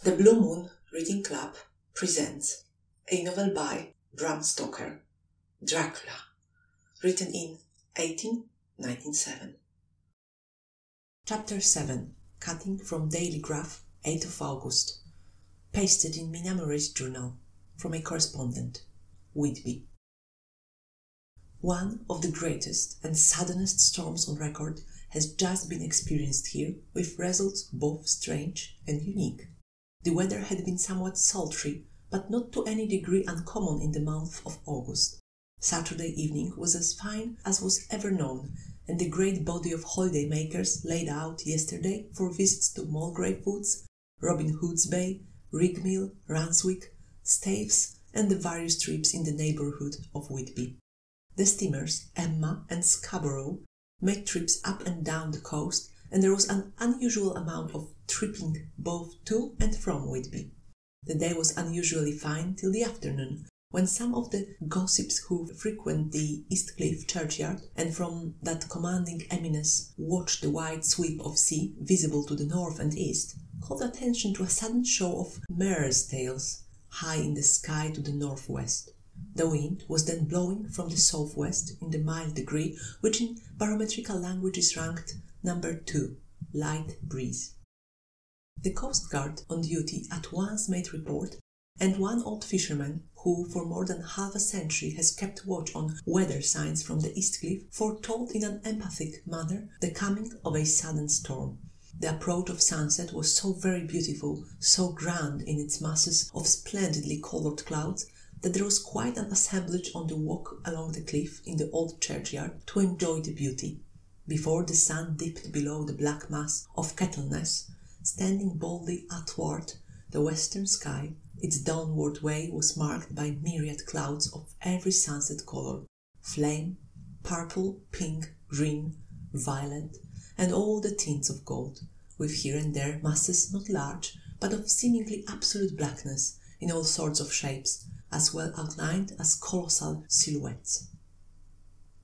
The Blue Moon Reading Club presents a novel by Bram Stoker, Dracula, written in 1897. Chapter 7. Cutting from Daily Graph, 8th of August. Pasted in Mina journal, from a correspondent, Whitby. One of the greatest and suddenest storms on record has just been experienced here, with results both strange and unique. The weather had been somewhat sultry, but not to any degree uncommon in the month of August. Saturday evening was as fine as was ever known, and the great body of holiday makers laid out yesterday for visits to Mulgrave Woods, Robin Hood's Bay, Rigmill, Ranswick, Staithes, and the various trips in the neighbourhood of Whitby. The steamers Emma and Scarborough made trips up and down the coast, and there was an unusual amount of tripping both to and from Whitby. The day was unusually fine till the afternoon, when some of the gossips who frequent the Eastcliff churchyard and from that commanding eminence watch the wide sweep of sea visible to the north and east, called attention to a sudden show of mares' tails high in the sky to the northwest. The wind was then blowing from the southwest in the mild degree, which in barometrical language is ranked number 2, light breeze. The coast guard on duty at once made report, and one old fisherman, who for more than half a century has kept watch on weather signs from the Eastcliff, foretold in an emphatic manner the coming of a sudden storm. The approach of sunset was so very beautiful, so grand in its masses of splendidly coloured clouds, that there was quite an assemblage on the walk along the cliff in the old churchyard to enjoy the beauty. Before the sun dipped below the black mass of Kettleness, standing boldly athwart the western sky, its downward way was marked by myriad clouds of every sunset colour, flame, purple, pink, green, violet, and all the tints of gold, with here and there masses not large, but of seemingly absolute blackness, in all sorts of shapes, as well outlined as colossal silhouettes.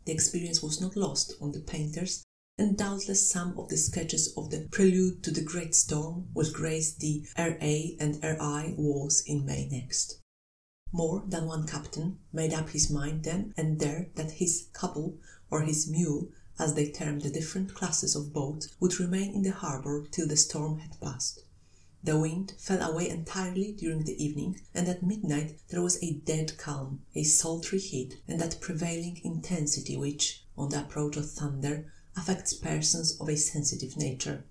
The experience was not lost on the painters, and doubtless some of the sketches of the prelude to the great storm will grace the R.A. and R.I. walls in May next. More than one captain made up his mind then and there that his couple, or his mule, as they termed the different classes of boats, would remain in the harbour till the storm had passed. The wind fell away entirely during the evening, and at midnight there was a dead calm, a sultry heat, and that prevailing intensity which, on the approach of thunder, affects persons of a sensitive nature.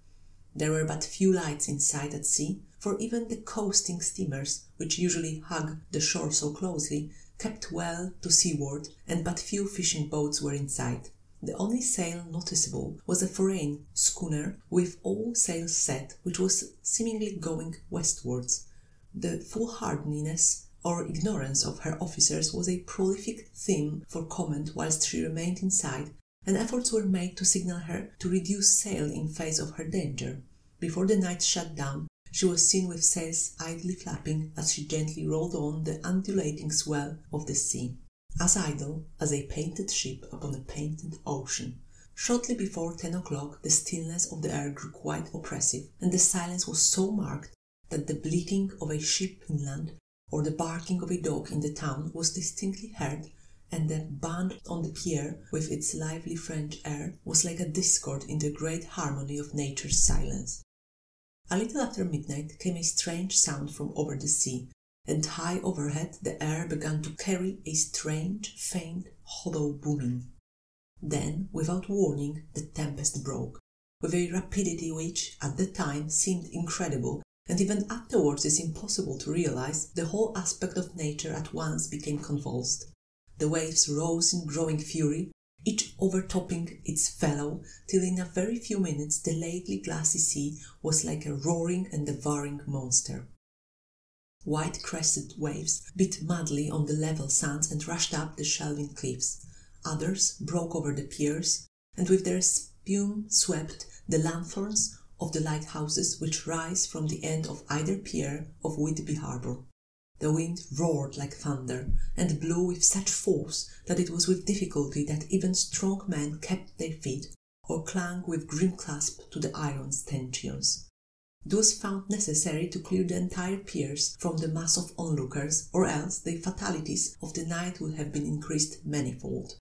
There were but few lights in sight at sea, for even the coasting steamers, which usually hug the shore so closely, kept well to seaward, and but few fishing boats were in sight. The only sail noticeable was a foreign schooner with all sails set, which was seemingly going westwards. The foolhardiness or ignorance of her officers was a prolific theme for comment whilst she remained in sight, and efforts were made to signal her to reduce sail in face of her danger. Before the night shut down, she was seen with sails idly flapping as she gently rolled on the undulating swell of the sea, as idle as a painted ship upon a painted ocean. Shortly before 10 o'clock the stillness of the air grew quite oppressive, and the silence was so marked that the bleating of a ship inland or the barking of a dog in the town was distinctly heard, and the band on the pier, with its lively French air, was like a discord in the great harmony of nature's silence. A little after midnight came a strange sound from over the sea, and high overhead the air began to carry a strange, faint, hollow booming. Then, without warning, the tempest broke, with a rapidity which, at the time, seemed incredible, and even afterwards is impossible to realize. The whole aspect of nature at once became convulsed. The waves rose in growing fury, each overtopping its fellow, till in a very few minutes the lately glassy sea was like a roaring and devouring monster. White-crested waves beat madly on the level sands and rushed up the shelving cliffs. Others broke over the piers, and with their spume swept the lanthorns of the lighthouses which rise from the end of either pier of Whitby harbour. The wind roared like thunder, and blew with such force that it was with difficulty that even strong men kept their feet, or clung with grim clasp to the iron stanchions. It was found necessary to clear the entire piers from the mass of onlookers, or else the fatalities of the night would have been increased manifold.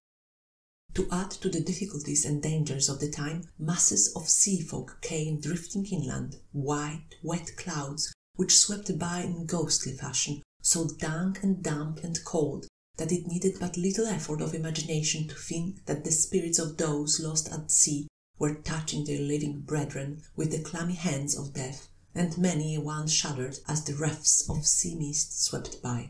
To add to the difficulties and dangers of the time, masses of sea folk came drifting inland, white, wet clouds which swept by in ghostly fashion, so dank and damp and cold that it needed but little effort of imagination to think that the spirits of those lost at sea were touching their living brethren with the clammy hands of death, and many a one shuddered as the wreaths of sea mist swept by.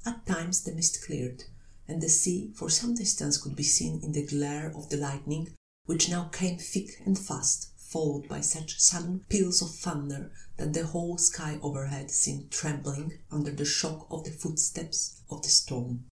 At times the mist cleared, and the sea for some distance could be seen in the glare of the lightning, which now came thick and fast, followed by such sudden peals of thunder that the whole sky overhead seemed trembling under the shock of the footsteps of the storm.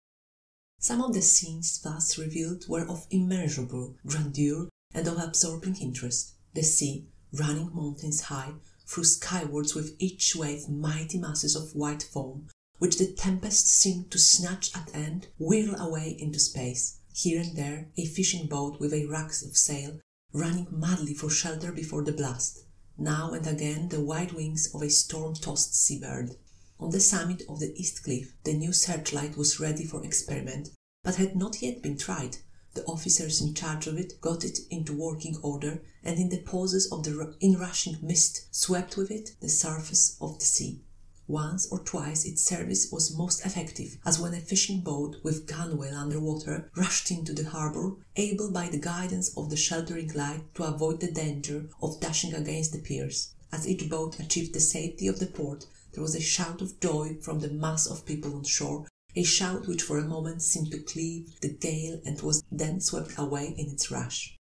Some of the scenes thus revealed were of immeasurable grandeur and of absorbing interest. The sea, running mountains high, threw skywards with each wave mighty masses of white foam, which the tempest seemed to snatch at end, whirl away into space. Here and there a fishing boat with a rack of sail, running madly for shelter before the blast. Now and again the white wings of a storm-tossed seabird. On the summit of the east cliff the new searchlight was ready for experiment, but had not yet been tried. The officers in charge of it got it into working order, and in the pauses of the inrushing mist swept with it the surface of the sea. Once or twice its service was most effective, as when a fishing boat with gunwale under water rushed into the harbour, able by the guidance of the sheltering light to avoid the danger of dashing against the piers. As each boat achieved the safety of the port, there was a shout of joy from the mass of people on shore, a shout which for a moment seemed to cleave the gale and was then swept away in its rush.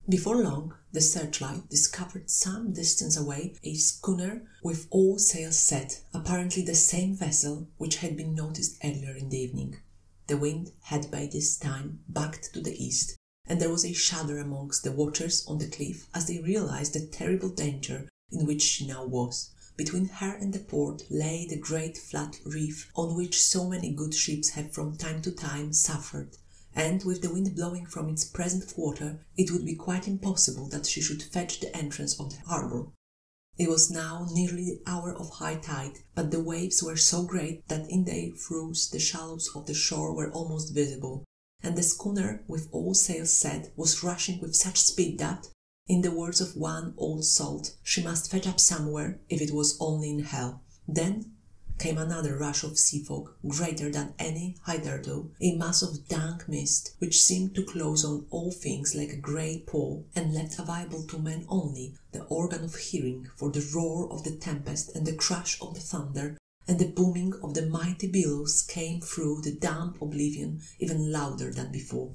Before long, the searchlight discovered some distance away a schooner with all sails set, apparently the same vessel which had been noticed earlier in the evening. The wind had by this time backed to the east, and there was a shudder amongst the watchers on the cliff as they realized the terrible danger in which she now was. Between her and the port lay the great flat reef on which so many good ships have from time to time suffered, and with the wind blowing from its present quarter, it would be quite impossible that she should fetch the entrance of the harbour. It was now nearly the hour of high tide, but the waves were so great that in their throes the shallows of the shore were almost visible, and the schooner, with all sails set, was rushing with such speed that, in the words of one old salt, she must fetch up somewhere, if it was only in hell. Then came another rush of sea folk, greater than any hitherto, a mass of dank mist, which seemed to close on all things like a grey pall, and left available to men only the organ of hearing for the roar of the tempest and the crash of the thunder, and the booming of the mighty billows came through the damp oblivion even louder than before.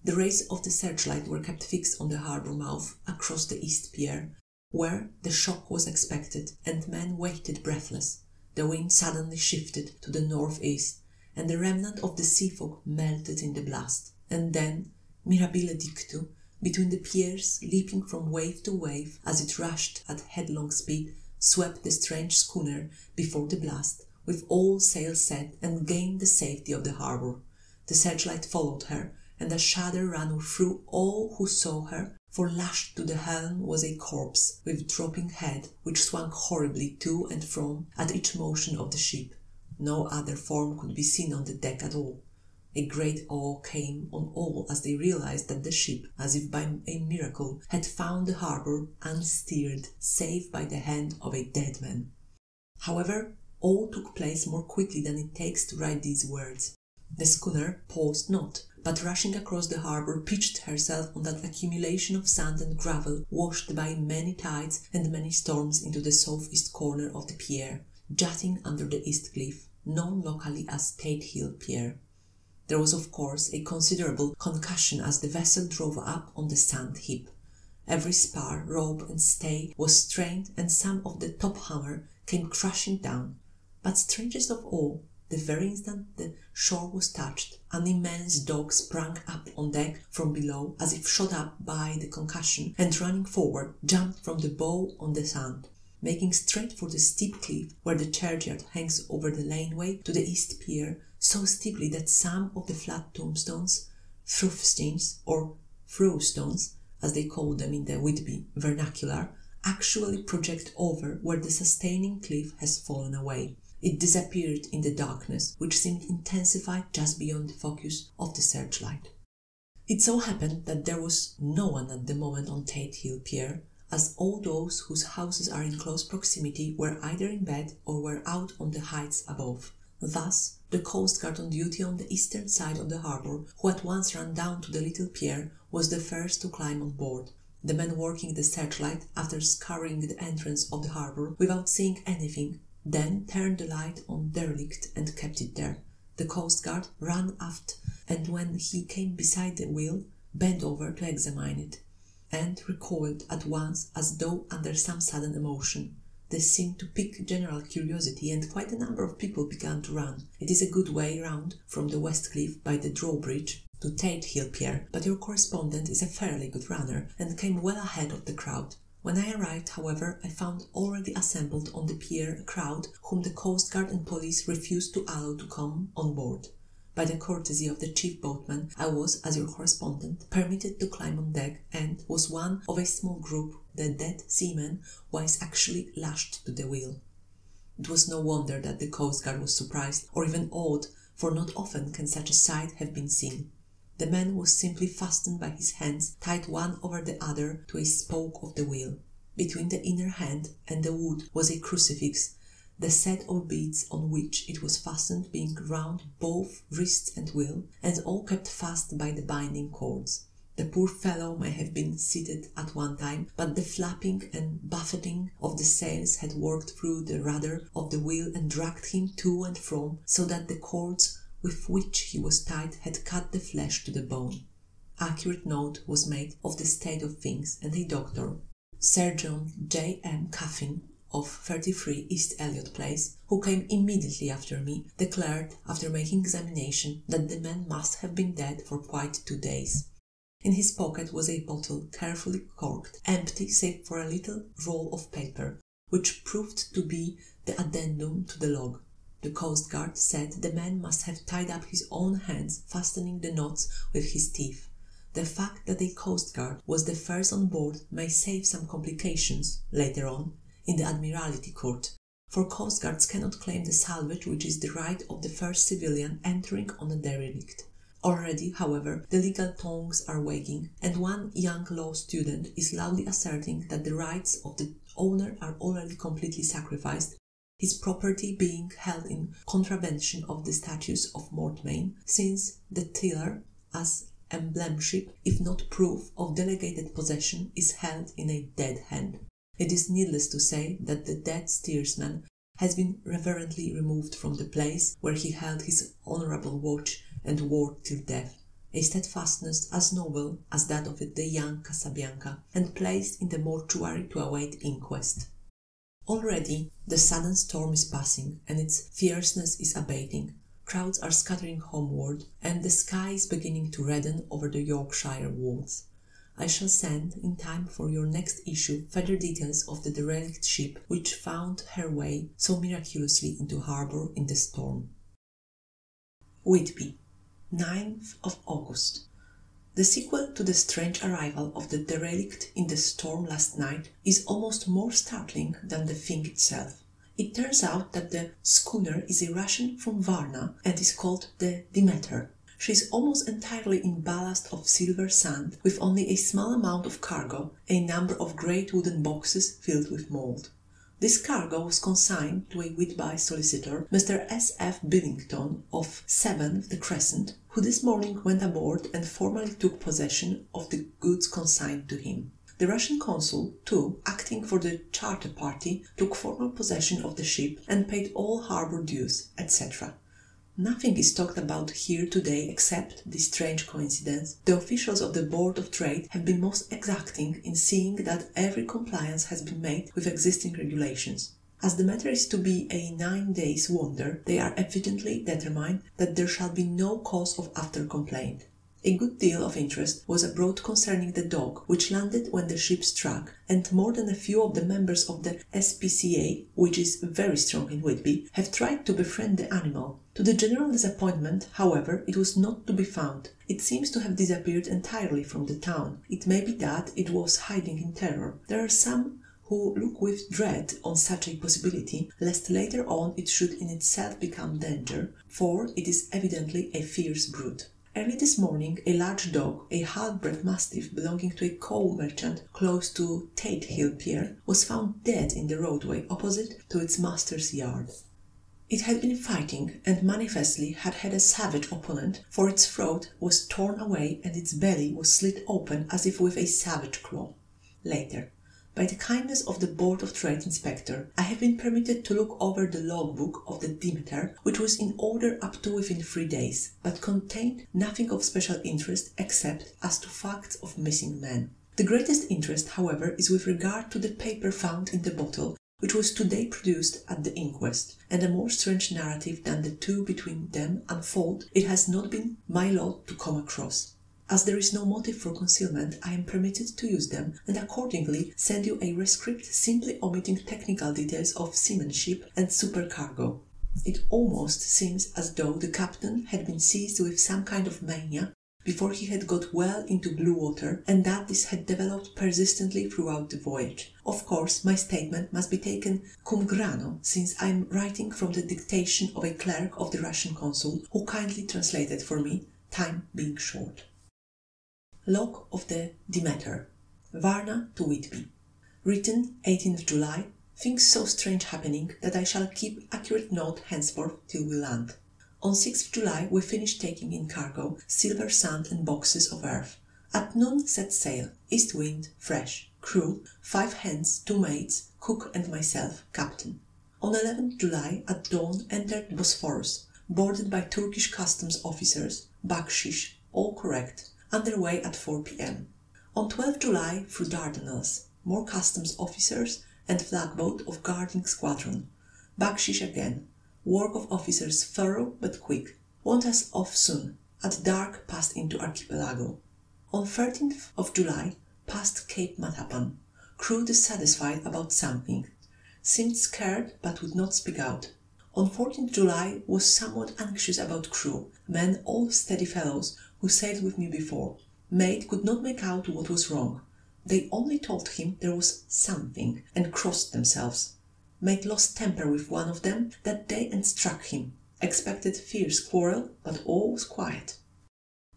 The rays of the searchlight were kept fixed on the harbour mouth across the east pier, where the shock was expected, and men waited breathless. The wind suddenly shifted to the northeast, and the remnant of the sea fog melted in the blast. And then, mirabile dictu, between the piers, leaping from wave to wave as it rushed at headlong speed, swept the strange schooner before the blast, with all sails set, and gained the safety of the harbour. The searchlight followed her, and a shudder ran through all who saw her, for lashed to the helm was a corpse with dropping head, which swung horribly to and from at each motion of the ship. No other form could be seen on the deck at all. A great awe came on all as they realized that the ship, as if by a miracle, had found the harbour unsteered, save by the hand of a dead man. However, all took place more quickly than it takes to write these words. The schooner paused not, but rushing across the harbour pitched herself on that accumulation of sand and gravel washed by many tides and many storms into the southeast corner of the pier, jutting under the east cliff, known locally as Tate Hill Pier. There was of course a considerable concussion as the vessel drove up on the sand heap. Every spar, rope and stay was strained, and some of the top hammer came crashing down. But strangest of all, the very instant the shore was touched, an immense dog sprang up on deck from below as if shot up by the concussion, and running forward, jumped from the bow on the sand, making straight for the steep cliff where the churchyard hangs over the laneway to the east pier, so steeply that some of the flat tombstones, through-stones, or through-stones, as they call them in the Whitby vernacular, actually project over where the sustaining cliff has fallen away. It disappeared in the darkness, which seemed intensified just beyond the focus of the searchlight. It so happened that there was no one at the moment on Tate Hill Pier, as all those whose houses are in close proximity were either in bed or were out on the heights above. Thus, the coast guard on duty on the eastern side of the harbour, who at once ran down to the little pier, was the first to climb on board. The man working the searchlight, after scouring the entrance of the harbour without seeing anything, then turned the light on derelict and kept it there. The coast guard ran aft, and when he came beside the wheel, bent over to examine it, and recoiled at once as though under some sudden emotion. This seemed to pique general curiosity, and quite a number of people began to run. It is a good way round from the West Cliff by the drawbridge to Tate Hill Pier, but your correspondent is a fairly good runner and came well ahead of the crowd. When I arrived, however, I found already assembled on the pier a crowd whom the coast guard and police refused to allow to come on board. By the courtesy of the chief boatman, I was, as your correspondent, permitted to climb on deck, and was one of a small group, the dead seamen, was actually lashed to the wheel. It was no wonder that the coast guard was surprised, or even awed, for not often can such a sight have been seen. The man was simply fastened by his hands, tied one over the other, to a spoke of the wheel. Between the inner hand and the wood was a crucifix, the set of beads on which it was fastened being round both wrists and wheel, and all kept fast by the binding cords. The poor fellow may have been seated at one time, but the flapping and buffeting of the sails had worked through the rudder of the wheel and dragged him to and from, so that the cords with which he was tied had cut the flesh to the bone. Accurate note was made of the state of things, and a doctor, Sir John J. M. Coffin, of 33 East Elliot Place, who came immediately after me, declared, after making examination, that the man must have been dead for quite 2 days. In his pocket was a bottle carefully corked, empty save for a little roll of paper, which proved to be the addendum to the log. The coast guard said the man must have tied up his own hands, fastening the knots with his teeth. The fact that a coast guard was the first on board may save some complications, later on, in the Admiralty Court, for coast guards cannot claim the salvage which is the right of the first civilian entering on a derelict. Already, however, the legal tongues are wagging, and one young law student is loudly asserting that the rights of the owner are already completely sacrificed, his property being held in contravention of the statutes of mortmain, since the tiller, as emblemship, if not proof of delegated possession, is held in a dead hand. It is needless to say that the dead steersman has been reverently removed from the place where he held his honourable watch and ward till death, a steadfastness as noble as that of the young Casabianca, and placed in the mortuary to await inquest. Already the sudden storm is passing, and its fierceness is abating. Crowds are scattering homeward, and the sky is beginning to redden over the Yorkshire woods. I shall send, in time for your next issue, further details of the derelict ship which found her way so miraculously into harbour in the storm. Whitby, 9th of August. The sequel to the strange arrival of the derelict in the storm last night is almost more startling than the thing itself. It turns out that the schooner is a Russian from Varna and is called the Demeter. She is almost entirely in ballast of silver sand, with only a small amount of cargo, a number of great wooden boxes filled with mould. This cargo was consigned to a Whitby solicitor, Mr. S. F. Billington of 7th the Crescent, who this morning went aboard and formally took possession of the goods consigned to him. The Russian consul, too, acting for the charter party, took formal possession of the ship and paid all harbour dues, etc. Nothing is talked about here today except this strange coincidence. The officials of the Board of Trade have been most exacting in seeing that every compliance has been made with existing regulations. As the matter is to be a 9 days' wonder, they are evidently determined that there shall be no cause of after-complaint. A good deal of interest was abroad concerning the dog, which landed when the ship struck, and more than a few of the members of the SPCA, which is very strong in Whitby, have tried to befriend the animal. To the general disappointment, however, it was not to be found. It seems to have disappeared entirely from the town. It may be that it was hiding in terror. There are some who look with dread on such a possibility, lest later on it should in itself become danger, for it is evidently a fierce brute. Early this morning, a large dog, a half-bred mastiff belonging to a coal merchant close to Tate Hill Pier, was found dead in the roadway opposite to its master's yard. It had been fighting and manifestly had had a savage opponent, for its throat was torn away and its belly was slit open as if with a savage claw. Later, by the kindness of the Board of Trade Inspector, I have been permitted to look over the logbook of the Demeter, which was in order up to within 3 days, but contained nothing of special interest except as to facts of missing men. The greatest interest, however, is with regard to the paper found in the bottle, which was today produced at the inquest, and a more strange narrative than the two between them unfold it has not been my lot to come across. As there is no motive for concealment, I am permitted to use them, and accordingly send you a rescript simply omitting technical details of seamanship and supercargo. It almost seems as though the captain had been seized with some kind of mania before he had got well into blue water, and that this had developed persistently throughout the voyage. Of course, my statement must be taken cum grano, since I am writing from the dictation of a clerk of the Russian consul, who kindly translated for me, time being short. Log of the Demeter, Varna to Whitby. Written 18th July, things so strange happening that I shall keep accurate note henceforth till we land. On 6th July we finished taking in cargo, silver sand and boxes of earth. At noon set sail, east wind, fresh, crew, 5 hands, 2 maids, cook and myself, captain. On 11th July at dawn entered Bosphorus, boarded by Turkish customs officers, bakshish, all correct. Underway at 4 p.m. On 12 July through Dardanelles, more customs officers and flagboat of guarding squadron. Bakshish again. Work of officers thorough but quick. Want us off soon. At dark passed into archipelago. On 13th of July passed Cape Matapan. Crew dissatisfied about something. Seemed scared but would not speak out. On 14th July was somewhat anxious about crew, men all steady fellows who sailed with me before. Mate could not make out what was wrong. They only told him there was something, and crossed themselves. Mate lost temper with one of them that day and struck him. Expected fierce quarrel, but all was quiet.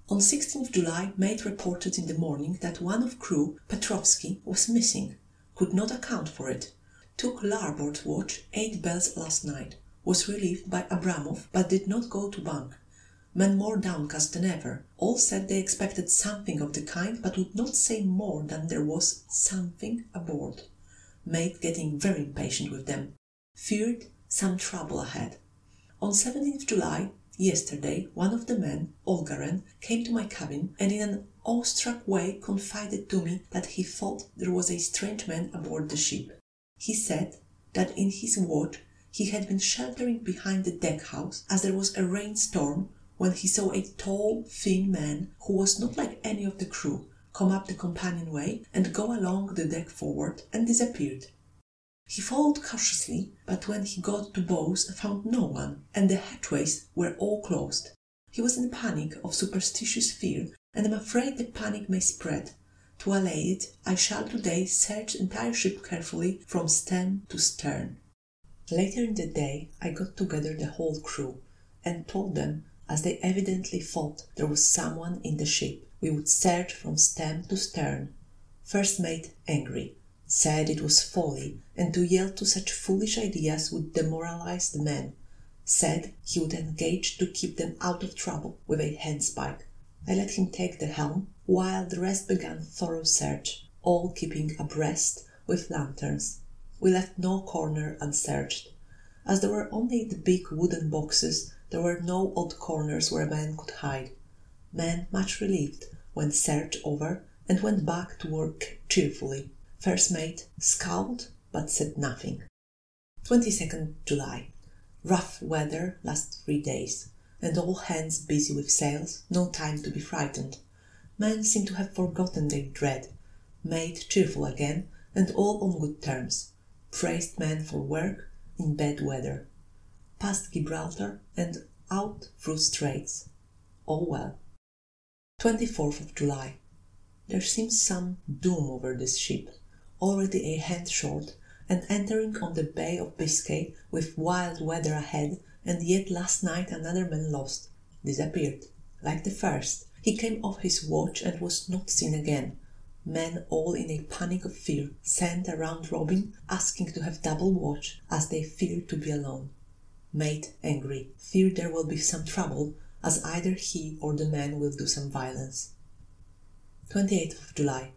On 16th July mate reported in the morning that one of crew, Petrovsky, was missing. Could not account for it. Took larboard watch 8 bells last night. Was relieved by Abramov, but did not go to bunk. Men more downcast than ever. All said they expected something of the kind, but would not say more than there was something aboard. Mate getting very impatient with them. Feared some trouble ahead. On 17th July, yesterday, one of the men, Olgaren, came to my cabin and in an awestruck way confided to me that he thought there was a strange man aboard the ship. He said that in his watch he had been sheltering behind the deck-house as there was a rainstorm, when he saw a tall, thin man, who was not like any of the crew, come up the companionway and go along the deck forward, and disappeared. He followed cautiously, but when he got to bows found no one, and the hatchways were all closed. He was in a panic of superstitious fear, and I'm afraid the panic may spread. To allay it, I shall today search the entire ship carefully from stem to stern. Later in the day I got together the whole crew, and told them, as they evidently thought there was someone in the ship, we would search from stem to stern. First mate angry, said it was folly, and to yield to such foolish ideas would demoralize the men. Said he would engage to keep them out of trouble with a handspike. I let him take the helm, while the rest began thorough search, all keeping abreast with lanterns. We left no corner unsearched. As there were only the big wooden boxes, there were no odd corners where men could hide. Men, much relieved, went search over and went back to work cheerfully. First mate scowled but said nothing. 22nd July. Rough weather last 3 days, and all hands busy with sails, no time to be frightened. Men seem to have forgotten their dread. Mate cheerful again, and all on good terms. Praised men for work in bad weather. Past Gibraltar and out through Straits. All well. 24th of July. There seems some doom over this ship. already a hand short, and entering on the Bay of Biscay with wild weather ahead, and yet last night another man lost, disappeared, like the first. He came off his watch and was not seen again. Men all in a panic of fear, sent around robbing, asking to have double watch, as they fear to be alone. Mate angry, fear there will be some trouble, as either he or the man will do some violence. 28th of July.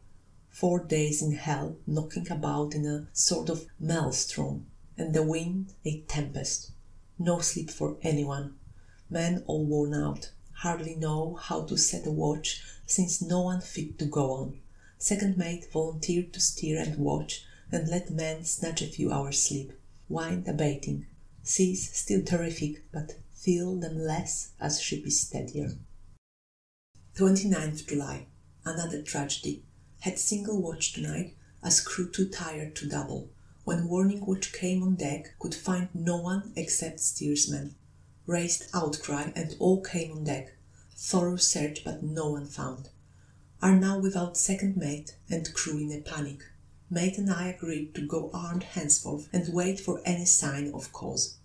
4 days in hell, knocking about in a sort of maelstrom, and the wind a tempest. No sleep for anyone. Men all worn out, hardly know how to set a watch, since no one fit to go on. Second mate volunteered to steer and watch, and let men snatch a few hours' sleep. Wind abating, seas still terrific, but feel them less as ship is steadier. 29th July. Another tragedy. Had single watch tonight, as crew too tired to double. When warning watch came on deck, could find no one except steersman. Raised outcry, and all came on deck. Thorough search, but no one found. Are now without second mate, and crew in a panic. Mate and I agreed to go armed henceforth, and wait for any sign of cause.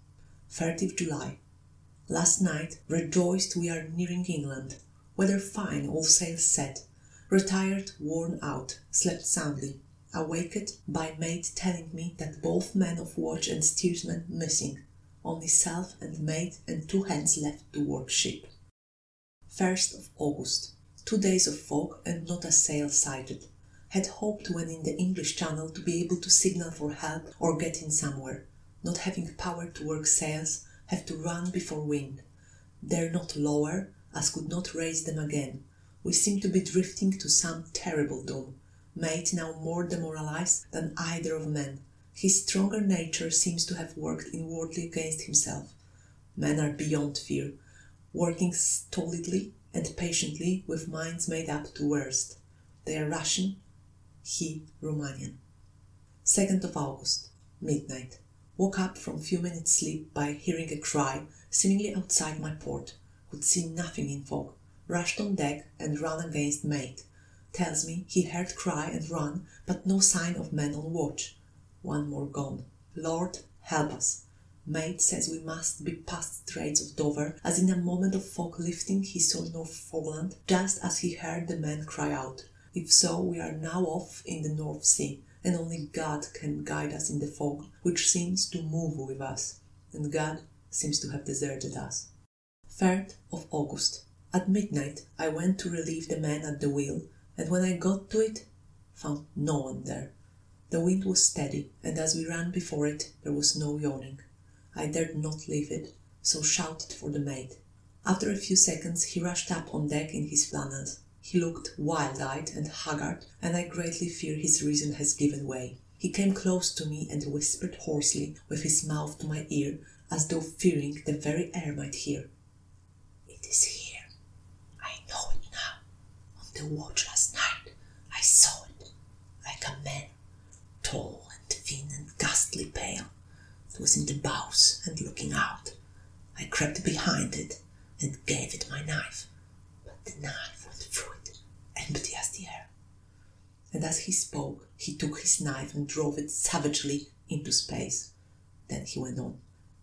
30th July. Last night, rejoiced we are nearing England. Weather fine, all sails set. Retired, worn out, slept soundly. Awaked by mate telling me that both men of watch and steersman missing. Only self and mate and 2 hands left to work ship. 1st of August. 2 days of fog and not a sail sighted. Had hoped when in the English Channel to be able to signal for help or get in somewhere. Not having power to work sails, have to run before wind. Dare not lower, as could not raise them again. We seem to be drifting to some terrible doom. Mate now more demoralized than either of men. His stronger nature seems to have worked inwardly against himself. Men are beyond fear, working stolidly and patiently with minds made up to worst. They are Russian, he Romanian. 2nd of August, midnight. Woke up from few minutes' sleep by hearing a cry, seemingly outside my port. Could see nothing in fog. Rushed on deck and ran against mate. Tells me he heard cry and run, but no sign of men on watch. One more gone. Lord, help us. Mate says we must be past Straits of Dover, as in a moment of fog lifting he saw North Foreland, just as he heard the men cry out. If so, we are now off in the North Sea, and only God can guide us in the fog, which seems to move with us, and God seems to have deserted us. 3rd of August. At midnight I went to relieve the man at the wheel, and when I got to it, found no one there. The wind was steady, and as we ran before it, there was no yawning. I dared not leave it, so shouted for the mate. After a few seconds he rushed up on deck in his flannels. He looked wild-eyed and haggard, and I greatly fear his reason has given way. He came close to me and whispered hoarsely, with his mouth to my ear, as though fearing the very air might hear. "It is here. I know it now. On the watch last night, I saw it, like a man, tall and thin and ghastly pale. It was in the bows and looking out. I crept behind it and gave it my knife, but the knife went through it, empty as the air." And as he spoke, he took his knife and drove it savagely into space. Then he went on,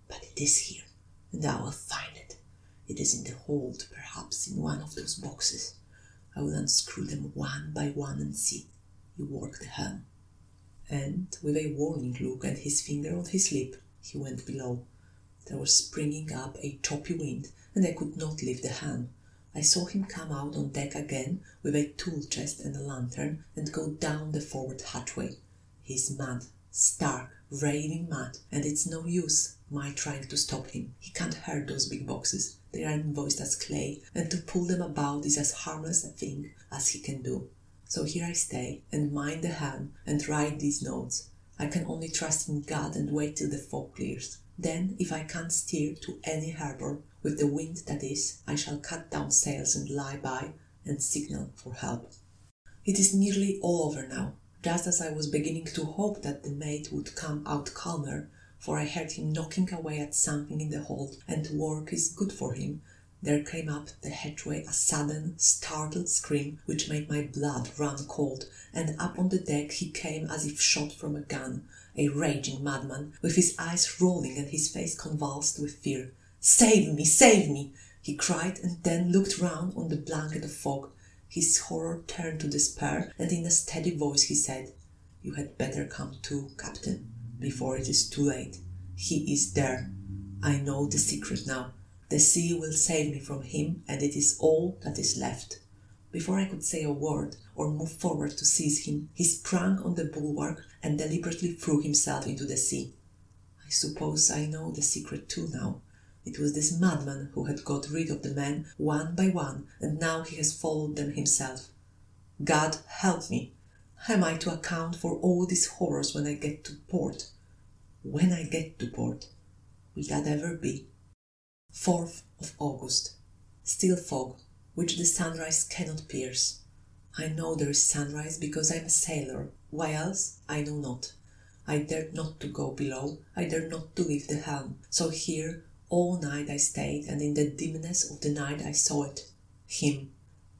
"But it is here, and I will find it. It is in the hold, perhaps in one of those boxes. I will unscrew them one by one and see. You work the helm." And, with a warning look and his finger on his lip, he went below. There was springing up a choppy wind, and I could not leave the helm. I saw him come out on deck again with a tool chest and a lantern, and go down the forward hatchway. He is mad, stark, raving mad, and it's no use my trying to stop him. He can't hurt those big boxes. They are invoiced as clay, and to pull them about is as harmless a thing as he can do. So here I stay, and mind the helm, and write these notes. I can only trust in God and wait till the fog clears. Then, if I can't steer to any harbour, with the wind that is, I shall cut down sails and lie by, and signal for help. It is nearly all over now. Just as I was beginning to hope that the mate would come out calmer, for I heard him knocking away at something in the hold, and work is good for him, There came up the hatchway a sudden, startled scream which made my blood run cold, and up on the deck he came as if shot from a gun, a raging madman, with his eyes rolling and his face convulsed with fear. "Save me! Save me!" he cried, and then looked round on the blanket of fog. His horror turned to despair, and in a steady voice he said, "You had better come too, Captain, before it is too late. He is there. I know the secret now. The sea will save me from him, and it is all that is left." Before I could say a word or move forward to seize him, he sprang on the bulwark and deliberately threw himself into the sea. I suppose I know the secret too now. It was this madman who had got rid of the men one by one, and now he has followed them himself. God help me! Am I to account for all these horrors when I get to port? When I get to port, will that ever be? 4th of August. Still fog, which the sunrise cannot pierce. I know there is sunrise because I am a sailor. Why else, I know not. I dared not to go below, I dared not to leave the helm. So here all night I stayed, and in the dimness of the night I saw it. Him.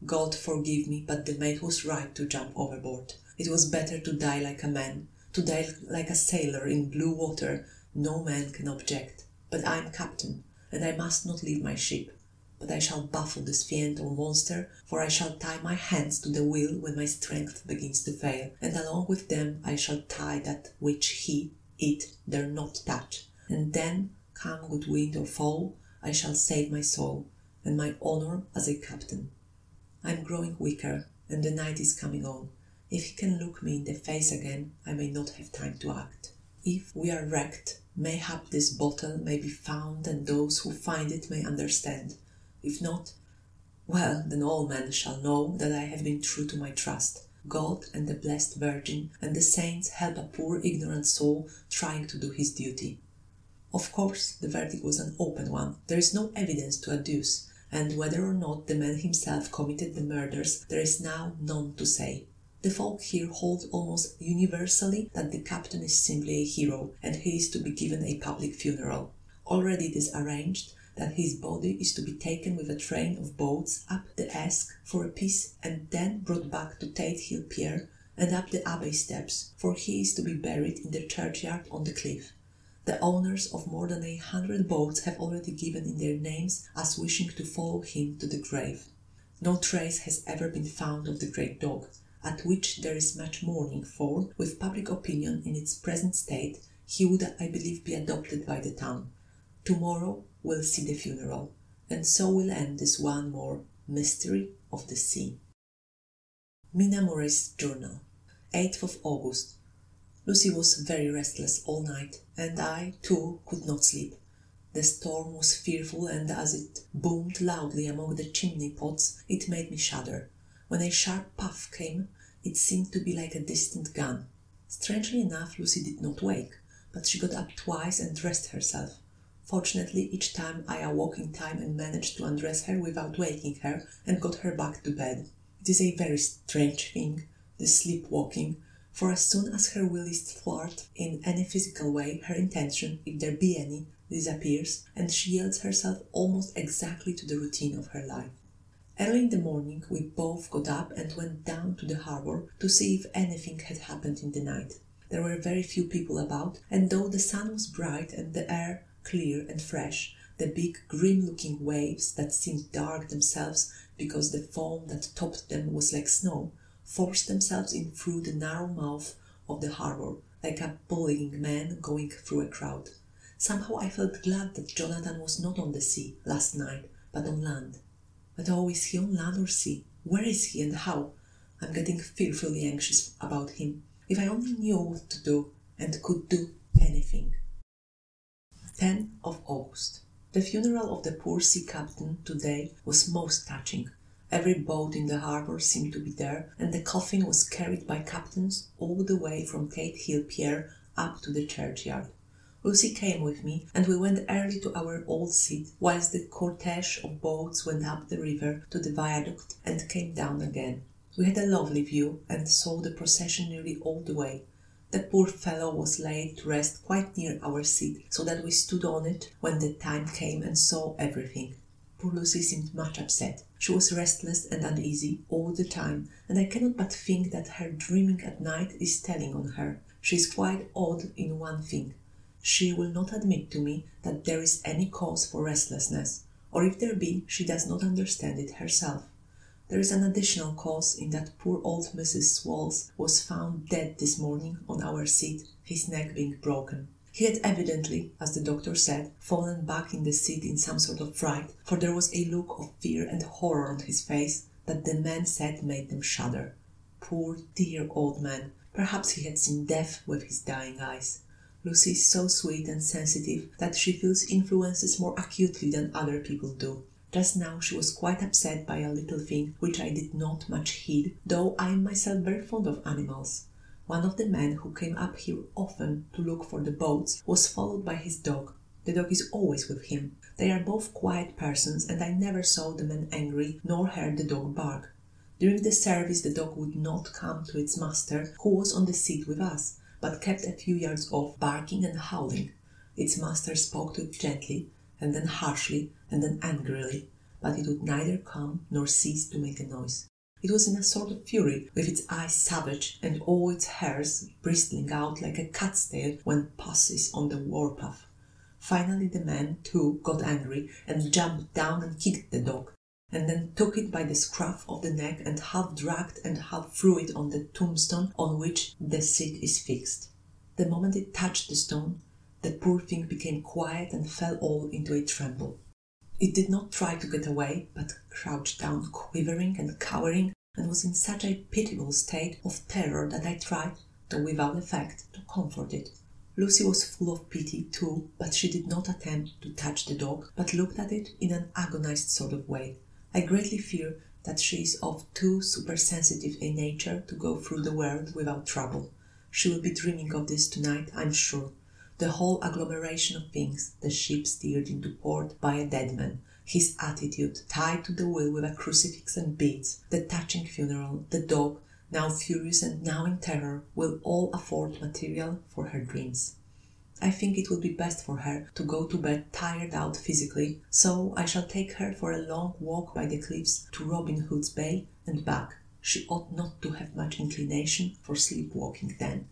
God forgive me, but the mate was right to jump overboard. It was better to die like a man, to die like a sailor in blue water. No man can object. But I am captain, and I must not leave my ship. But I shall baffle this fiend or monster, for I shall tie my hands to the wheel when my strength begins to fail, and along with them I shall tie that which it dare not touch. And then, come good wind or foul, I shall save my soul, and my honour as a captain. I am growing weaker, and the night is coming on. If he can look me in the face again, I may not have time to act. If we are wrecked, mayhap this bottle may be found, and those who find it may understand. If not, well, then all men shall know that I have been true to my trust. God and the Blessed Virgin and the saints help a poor ignorant soul trying to do his duty. Of course, the verdict was an open one. There is no evidence to adduce, and whether or not the man himself committed the murders, there is now none to say. The folk here hold almost universally that the captain is simply a hero, and he is to be given a public funeral. Already it is arranged that his body is to be taken with a train of boats up the Esk for a piece, and then brought back to Tate Hill Pier and up the Abbey steps, for he is to be buried in the churchyard on the cliff. The owners of more than 100 boats have already given in their names as wishing to follow him to the grave. No trace has ever been found of the great dog, at which there is much mourning, for, with public opinion in its present state, he would, I believe, be adopted by the town. Tomorrow we'll see the funeral, and so will end this one more mystery of the sea. Mina Morris' Journal, 8th of August. Lucy was very restless all night, and I, too, could not sleep. The storm was fearful, and as it boomed loudly among the chimney pots, it made me shudder. When a sharp puff came, it seemed to be like a distant gun. Strangely enough, Lucy did not wake, but she got up twice and dressed herself. Fortunately, each time I awoke in time and managed to undress her without waking her, and got her back to bed. It is a very strange thing, this sleepwalking, for as soon as her will is thwarted in any physical way, her intention, if there be any, disappears, and she yields herself almost exactly to the routine of her life. Early in the morning we both got up and went down to the harbour to see if anything had happened in the night. There were very few people about, and though the sun was bright and the air clear and fresh, the big grim-looking waves that seemed dark themselves because the foam that topped them was like snow, forced themselves in through the narrow mouth of the harbour, like a bullying man going through a crowd. Somehow I felt glad that Jonathan was not on the sea last night, but on land. But oh, is he on land or sea? Where is he and how? I'm getting fearfully anxious about him. If I only knew what to do, and could do anything. 10th of August. The funeral of the poor sea captain today was most touching. Every boat in the harbour seemed to be there, and the coffin was carried by captains all the way from Tate Hill Pier up to the churchyard. Lucy came with me, and we went early to our old seat, whilst the cortege of boats went up the river to the viaduct and came down again. We had a lovely view, and saw the procession nearly all the way. The poor fellow was laid to rest quite near our seat, so that we stood on it when the time came and saw everything. Poor Lucy seemed much upset. She was restless and uneasy all the time, and I cannot but think that her dreaming at night is telling on her. She is quite odd in one thing. She will not admit to me that there is any cause for restlessness, or if there be, she does not understand it herself. There is an additional cause in that poor old Mrs. Swalls was found dead this morning on our seat, his neck being broken. He had evidently, as the doctor said, fallen back in the seat in some sort of fright, for there was a look of fear and horror on his face that the men said made them shudder. Poor dear old man! Perhaps he had seen death with his dying eyes. Lucy is so sweet and sensitive that she feels influences more acutely than other people do. Just now she was quite upset by a little thing which I did not much heed, though I am myself very fond of animals. One of the men who came up here often to look for the boats was followed by his dog. The dog is always with him. They are both quiet persons, and I never saw the man angry nor heard the dog bark. During the service the dog would not come to its master, who was on the seat with us, but kept a few yards off, barking and howling. Its master spoke to it gently, and then harshly, and then angrily, but it would neither come nor cease to make a noise. It was in a sort of fury, with its eyes savage and all its hairs bristling out like a cat's tail when puss is on the warpath. Finally the man, too, got angry and jumped down and kicked the dog, and then took it by the scruff of the neck and half dragged and half threw it on the tombstone on which the seat is fixed. The moment it touched the stone, the poor thing became quiet and fell all into a tremble. It did not try to get away, but crouched down quivering and cowering, and was in such a pitiable state of terror that I tried, though without effect, to comfort it. Lucy was full of pity too, but she did not attempt to touch the dog, but looked at it in an agonized sort of way. I greatly fear that she is of too supersensitive a nature to go through the world without trouble. She will be dreaming of this tonight, I'm sure. The whole agglomeration of things, the ship steered into port by a dead man, his attitude, tied to the wheel with a crucifix and beads, the touching funeral, the dog, now furious and now in terror, will all afford material for her dreams. I think it will be best for her to go to bed tired out physically, so I shall take her for a long walk by the cliffs to Robin Hood's Bay and back. She ought not to have much inclination for sleepwalking then.